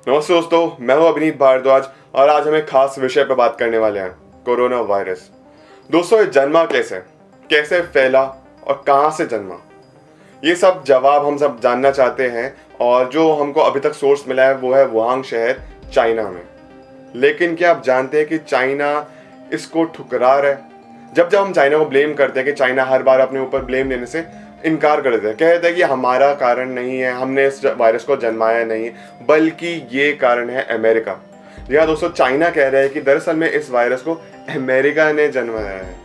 नमस्ते दोस्तों, मैं हूं अभिनीत भारद्वाज और आज हम एक खास विषय पर बात करने वाले हैं, कोरोना वायरस। दोस्तों, ये जन्मा कैसे फैला और कहां से जन्मा, ये सब जवाब हम सब जानना चाहते हैं। और जो हमको अभी तक सोर्स मिला है वो है वुहान शहर, चाइना में। लेकिन क्या आप जानते हैं कि चाइना इसको ठुकरा रहा है? जब हम चाइना को ब्लेम करते हैं कि चाइना हर बार अपने ऊपर ब्लेम लेने से इनकार कर देते हैं, कहते हैं कि हमारा कारण नहीं है, हमने इस वायरस को जन्माया नहीं, बल्कि ये कारण है अमेरिका। जी हाँ दोस्तों, चाइना कह रहे हैं कि दरअसल में इस वायरस को अमेरिका ने जन्माया है,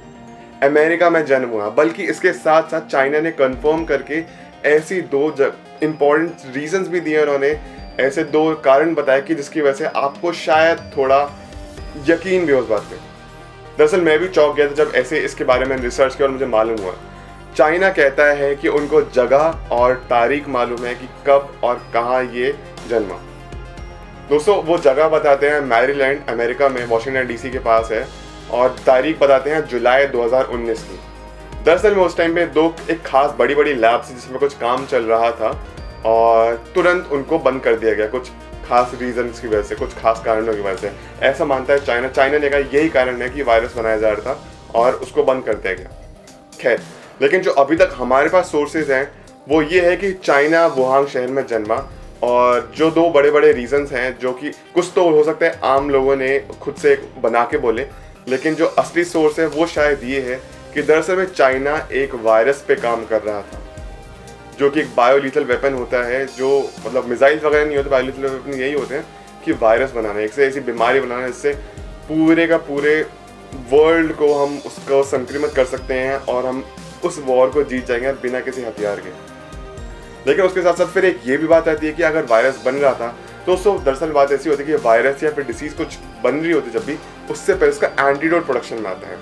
अमेरिका में जन्म हुआ। बल्कि इसके साथ साथ चाइना ने कंफर्म करके ऐसी दो इंपॉर्टेंट रीजंस भी दिए उन्होंने, ऐसे दो कारण बताए कि जिसकी वजह से आपको शायद थोड़ा यकीन भी हो उस बात पे। दरअसल मैं भी चौंक गया था जब ऐसे इसके बारे में रिसर्च किया और मुझे मालूम हुआ। चाइना कहता है कि उनको जगह और तारीख मालूम है कि कब और कहां ये जन्मा। दोस्तों, वो जगह बताते हैं मैरीलैंड, अमेरिका में, वॉशिंगटन डीसी के पास है, और तारीख बताते हैं जुलाई 2019 की। दरअसल में उस टाइम पे एक खास बड़ी लैब थी जिसमें कुछ काम चल रहा था और तुरंत उनको बंद कर दिया गया कुछ खास रीजंस की वजह से, कुछ खास कारणों की वजह से। ऐसा मानता है चाइना ने कहा यही कारण है कि वायरस बनाया जा रहा था और उसको बंद कर दिया गया। खैर, लेकिन जो अभी तक हमारे पास सोर्सेज हैं वो ये है कि चाइना वुहान शहर में जन्मा। और जो दो बड़े रीजंस हैं, जो कि कुछ तो हो सकता है आम लोगों ने खुद से बना के बोले, लेकिन जो असली सोर्स है वो शायद ये है कि दरअसल में चाइना एक वायरस पे काम कर रहा था, जो कि एक बायोलीथल वेपन होता है, जो मतलब मिसाइल्स वगैरह नहीं होते, बायोलीथल वेपन यही होते हैं कि वायरस बनाना, एक से ऐसी बीमारी बनाना जिससे पूरे का पूरे वर्ल्ड को हम उसको संक्रमित कर सकते हैं और हम उस वॉर को जीत जाएंगे बिना किसी हथियार के। लेकिन उसके साथ साथ फिर एक ये भी बात आती है कि अगर वायरस बन रहा था तो दरअसल बात ऐसी होती है कि वायरस या फिर डिसीज कुछ बन रही होती जब भी, उससे पहले उसका एंटीडोट प्रोडक्शन में आता है।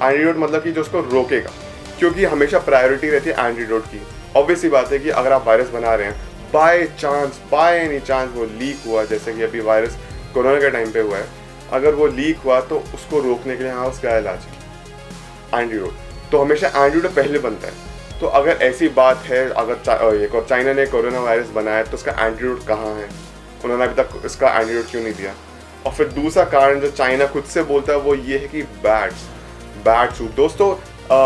एंटीडोट मतलब कि जो उसको रोकेगा, क्योंकि हमेशा प्रायोरिटी रहती है एंटीडोट की। ऑब्वियस सी बात है कि अगर आप वायरस बना रहे हैं, बाय एनी चांस वो लीक हुआ, जैसे कि अभी वायरस कोरोना के टाइम पे हुआ है, अगर वो लीक हुआ तो उसको रोकने के लिए हाँ उसका इलाज है एंटीडोट। तो हमेशा एंटीडोट पहले बनता है। तो अगर ऐसी बात है, अगर चाइना ने कोरोना वायरस बनाया तो उसका एंटीडोट कहाँ है? उन्होंने अभी तक इसका एंटीडोट क्यों नहीं दिया? और फिर दूसरा कारण जो चाइना खुद से बोलता है वो ये है कि बैट सूट। दोस्तों,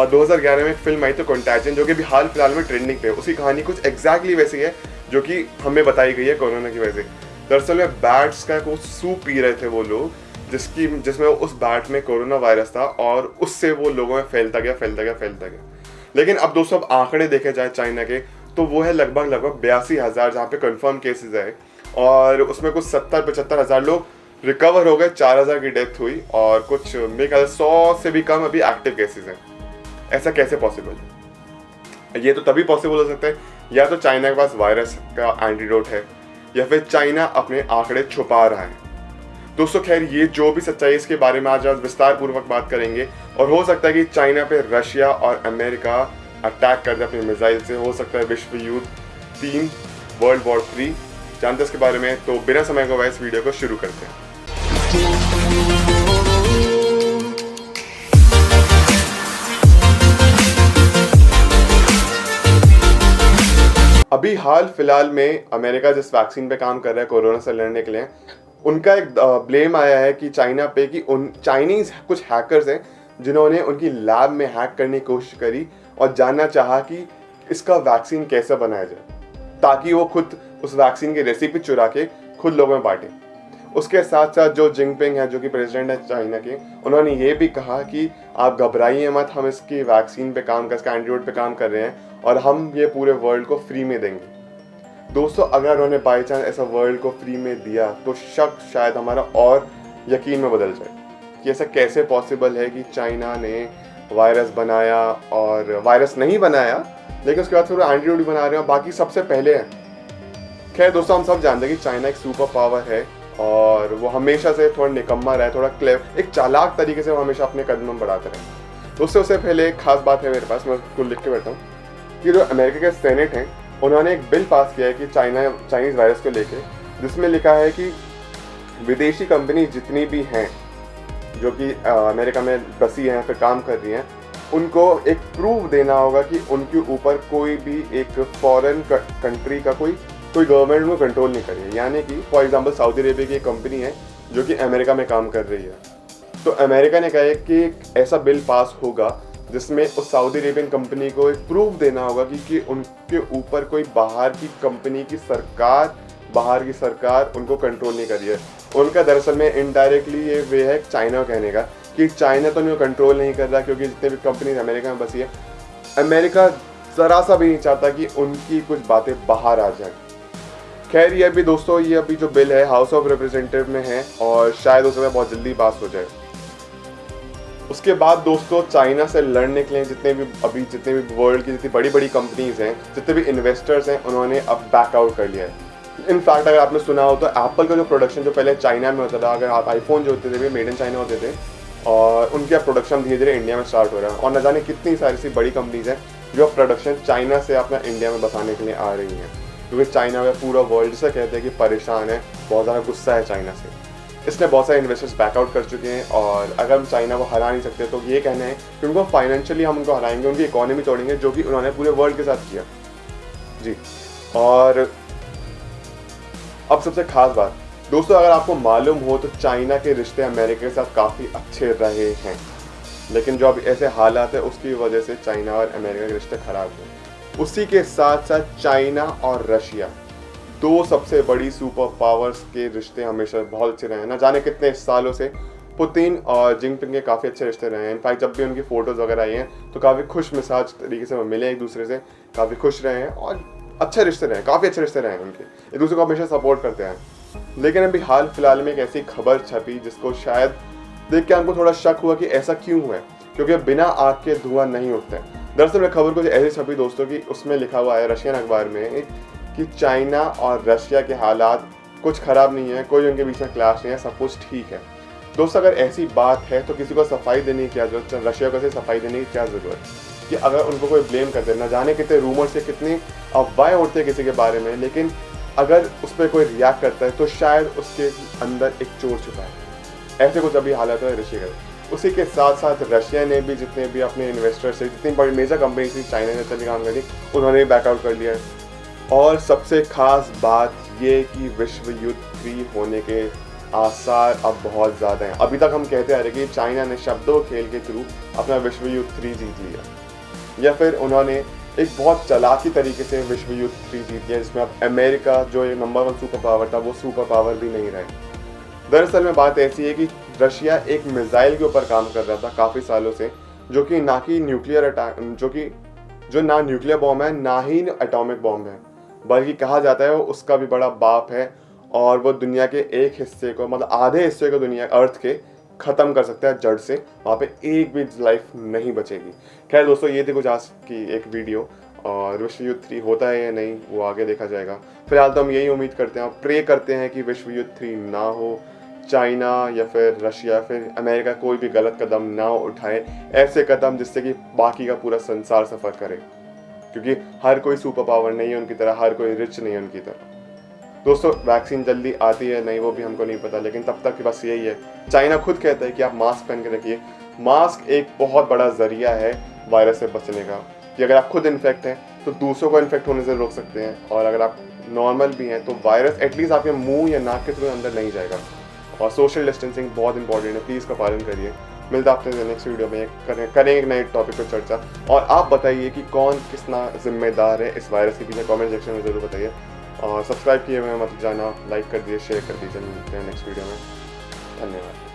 2011 में एक फिल्म आई थी कंटाजियन, जो कि अभी हाल फिलहाल में ट्रेंडिंग पे है। उसकी कहानी कुछ एग्जैक्टली वैसी है जो कि हमें बताई गई है कोरोना की वजह से। दरअसल में बैट्स का कुछ सूप पी रहे थे वो लोग, जिसमें उस बैट में कोरोना वायरस था और उससे वो लोगों में फैलता गया। लेकिन अब दोस्तों, अब आंकड़े देखे जाए चाइना के तो वो है लगभग 82,000 जहाँ पे कंफर्म केसेस है, और उसमें कुछ 70-75 हज़ार लोग रिकवर हो गए, 4,000 की डेथ हुई, और कुछ मेरे ख्याल 100 से भी कम अभी एक्टिव केसेस हैं। ऐसा कैसे पॉसिबल है? ये तो तभी पॉसिबल हो सकता है या तो चाइना के पास वायरस का एंटीडोट है, या फिर चाइना अपने आंकड़े छुपा रहा है। दोस्तों, खैर, ये जो भी सच्चाई इसके बारे में आज विस्तार पूर्वक बात करेंगे। और हो सकता है कि चाइना पे रशिया और अमेरिका अटैक कर दे अपनी मिसाइल से, हो सकता है विश्व युद्ध 3, वर्ल्ड वॉर 3। जानते हैं इसके बारे में, तो बिना समय गवाए इस वीडियो को शुरू करते हैं। अभी हाल फिलहाल में अमेरिका जिस वैक्सीन पे काम कर रहा है कोरोना से लड़ने के लिए, उनका एक ब्लेम आया है कि चाइना पे कि उन चाइनीज कुछ हैकर्स हैं जिन्होंने उनकी लैब में हैक करने की कोशिश करी और जानना चाहा कि इसका वैक्सीन कैसे बनाया जाए, ताकि वो खुद उस वैक्सीन की रेसिपी चुरा के खुद लोगों में बांटे। उसके साथ साथ जो जिनपिंग है, जो कि प्रेसिडेंट है चाइना के, उन्होंने ये भी कहा कि आप घबराइए मत, हम इसकी वैक्सीन पे काम कर, इसका एंटीडोट पे काम कर रहे हैं और हम ये पूरे वर्ल्ड को फ्री में देंगे। दोस्तों, अगर उन्होंने बाई चांस ऐसा वर्ल्ड को फ्री में दिया तो शायद हमारा और यकीन में बदल जाए कि ऐसा कैसे पॉसिबल है कि चाइना ने वायरस बनाया और वायरस नहीं बनाया, लेकिन उसके बाद फिर एंटीडोट भी बना रहे हैं और बाकी सबसे पहले है। खैर दोस्तों, हम सब जानते हैं कि चाइना एक सुपर पावर है और वो हमेशा से थोड़ा निकम्मा रहा है, थोड़ा एक चालाक तरीके से वो हमेशा अपने कदम बढ़ाते रहे। दोस्तों, उससे पहले एक खास बात है मेरे पास, मैं उसको लिख के बैठा हूँ कि जो अमेरिका के सेनेट हैं, उन्होंने एक बिल पास किया है कि चाइनीज वायरस को लेके, जिसमें लिखा है कि विदेशी कंपनी जितनी भी हैं जो कि अमेरिका में बसी हैं, फिर काम कर रही हैं, उनको एक प्रूफ देना होगा कि उनके ऊपर कोई भी एक फॉरेन कंट्री का कोई कोई गवर्नमेंट उनको कंट्रोल नहीं कर रही है। यानी कि फॉर एग्जांपल सऊदी अरेबिया की एक कंपनी है जो कि अमेरिका में काम कर रही है, तो अमेरिका ने कहा है कि एक ऐसा बिल पास होगा जिसमें उस सऊदी अरेबियन कंपनी को एक प्रूफ देना होगा कि उनके ऊपर कोई बाहर की कंपनी की सरकार उनको कंट्रोल नहीं कर रही है। उनका दरअसल में इनडायरेक्टली ये वे है चाइना को कहने का कि चाइना तो उनको कंट्रोल नहीं कर रहा, क्योंकि जितने भी कंपनी अमेरिका में बसी है, अमेरिका ज़रा सा भी नहीं चाहता कि उनकी कुछ बातें बाहर आ जाए। खैर ये अभी दोस्तों, ये अभी जो बिल है हाउस ऑफ रिप्रेजेंटेटिव में है और शायद उसमें बहुत जल्दी पास हो जाए। उसके बाद दोस्तों, चाइना से लड़ने के लिए जितने भी वर्ल्ड की जितनी बड़ी बड़ी कंपनीज हैं, जितने भी इन्वेस्टर्स हैं, उन्होंने अब बैकआउट कर लिया है। इनफैक्ट अगर आपने सुना हो तो एप्पल का जो प्रोडक्शन जो पहले चाइना में होता था, अगर आप आईफोन जो होते थे मेड इन चाइना होते थे, और उनका प्रोडक्शन धीरे धीरे इंडिया में स्टार्ट हो रहा है। और न जाने कितनी सारी सी बड़ी कंपनीज हैं जो प्रोडक्शन चाइना से अपना इंडिया में बसाने के लिए आ रही हैं, क्योंकि चाइना में पूरा वर्ल्ड से कहते हैं कि परेशान है, बहुत ज़्यादा गुस्सा है चाइना से। इसलिए बहुत सारे इन्वेस्टर्स बैकआउट कर चुके हैं। और अगर हम चाइना को हरा नहीं सकते तो ये कहना है कि उनको फाइनेंशियली हम उनको हराएंगे, उनकी इकोनॉमी तोड़ेंगे, जो कि उन्होंने पूरे वर्ल्ड के साथ किया जी। और अब सबसे खास बात दोस्तों, अगर आपको मालूम हो तो चाइना के रिश्ते अमेरिका के साथ काफ़ी अच्छे रहे हैं, लेकिन जो अब ऐसे हालात है उसकी वजह से चाइना और अमेरिका के रिश्ते खराब हुए। उसी के साथ साथ चाइना और रशिया, दो सबसे बड़ी सुपर पावर्स के रिश्ते हमेशा बहुत अच्छे रहे हैं। ना जाने कितने सालों से पुतिन और जिनपिंग के काफ़ी अच्छे रिश्ते रहे हैं। इनफैक्ट जब भी उनकी फ़ोटोज़ वगैरह आई हैं तो काफ़ी खुश मिजाज तरीके से वो मिले एक दूसरे से, काफ़ी खुश रहे हैं और अच्छे रिश्ते रहे हैं, काफ़ी अच्छे रिश्ते रहे हैं उनके, एक दूसरे को हमेशा सपोर्ट करते हैं। लेकिन अभी हाल फिलहाल में एक ऐसी खबर छपी जिसको शायद देख के हमको थोड़ा शक हुआ कि ऐसा क्यों हुआ है, क्योंकि बिना आग के धुआं नहीं उठते। दरअसल में खबर कुछ ऐसी छपी दोस्तों कि उसमें लिखा हुआ है रशियन अखबार में कि चाइना और रशिया के हालात कुछ ख़राब नहीं है, कोई उनके बीच में क्लैश नहीं है, सब कुछ ठीक है। दोस्तों अगर ऐसी बात है तो किसी को सफाई देने की क्या जरूरत, रशिया को सफाई देने की क्या ज़रूरत कि अगर उनको कोई ब्लेम करते, ना जाने कितने रूमर से कितनी अफवाहें उड़ती है किसी के बारे में, लेकिन अगर उस पर कोई रिएक्ट करता है तो शायद उसके अंदर एक चोर छुपा है। ऐसे कुछ अभी हालत है रशिया का। उसी के साथ साथ रशिया ने भी जितने भी अपने इन्वेस्टर्स से, जितनी बड़ी मेजर कंपनी थी चाइना ने चली काम करी, उन्होंने बैकआउट कर लिया है। और सबसे खास बात ये कि विश्व युद्ध 3 होने के आसार अब बहुत ज़्यादा हैं। अभी तक हम कहते आ रहे कि चाइना ने शब्दों खेल के थ्रू अपना विश्व युद्ध 3 जीत लिया, या फिर उन्होंने एक बहुत चालाकी तरीके से विश्व युद्ध 3 जीत लिया, जिसमें अब अमेरिका जो एक नंबर 1 सुपर पावर था वो सुपर पावर भी नहीं रहे। दरअसल में बात ऐसी है कि रशिया एक मिसाइल के ऊपर काम कर रहा था काफ़ी सालों से, जो कि ना कि न्यूक्लियर अटैक, जो ना न्यूक्लियर बॉम्ब है ना ही एटॉमिक बॉम्ब है, बल्कि कहा जाता है वो उसका भी बड़ा बाप है और वो दुनिया के एक हिस्से को, मतलब आधे हिस्से को दुनिया अर्थ के ख़त्म कर सकता है जड़ से, वहाँ पे एक भी लाइफ नहीं बचेगी। खैर दोस्तों, ये थी कुछ आज की एक वीडियो, और विश्व युद्ध 3 होता है या नहीं वो आगे देखा जाएगा। फिलहाल तो हम यही उम्मीद करते हैं, प्रे करते हैं कि विश्व युद्ध 3 ना हो, चाइना या फिर रशिया फिर अमेरिका कोई भी गलत कदम ना उठाए, ऐसे कदम जिससे कि बाकी का पूरा संसार सफ़र करे, क्योंकि हर कोई सुपर पावर नहीं है उनकी तरह, हर कोई रिच नहीं है उनकी तरह। दोस्तों वैक्सीन जल्दी आती है नहीं वो भी हमको नहीं पता, लेकिन तब तक बस यही है, चाइना खुद कहता है कि आप मास्क पहन के रखिए। मास्क एक बहुत बड़ा जरिया है वायरस से बचने का, कि अगर आप खुद इन्फेक्ट हैं तो दूसरों को इन्फेक्ट होने से रोक सकते हैं, और अगर आप नॉर्मल भी हैं तो वायरस एटलीस्ट आपके मुंह या नाक के थ्रू अंदर नहीं जाएगा। और सोशल डिस्टेंसिंग बहुत इंपॉर्टेंट है, प्लीज़ का पालन करिए। मिलता आपसे नेक्स्ट वीडियो में, करेंगे एक नए टॉपिक पर चर्चा। और आप बताइए कि कौन कितना जिम्मेदार है इस वायरस के पीछे, कमेंट सेक्शन में ज़रूर बताइए। और सब्सक्राइब किए हुए मत जाना, लाइक कर दीजिए, शेयर कर दीजिए। मिलते हैं नेक्स्ट वीडियो में, धन्यवाद।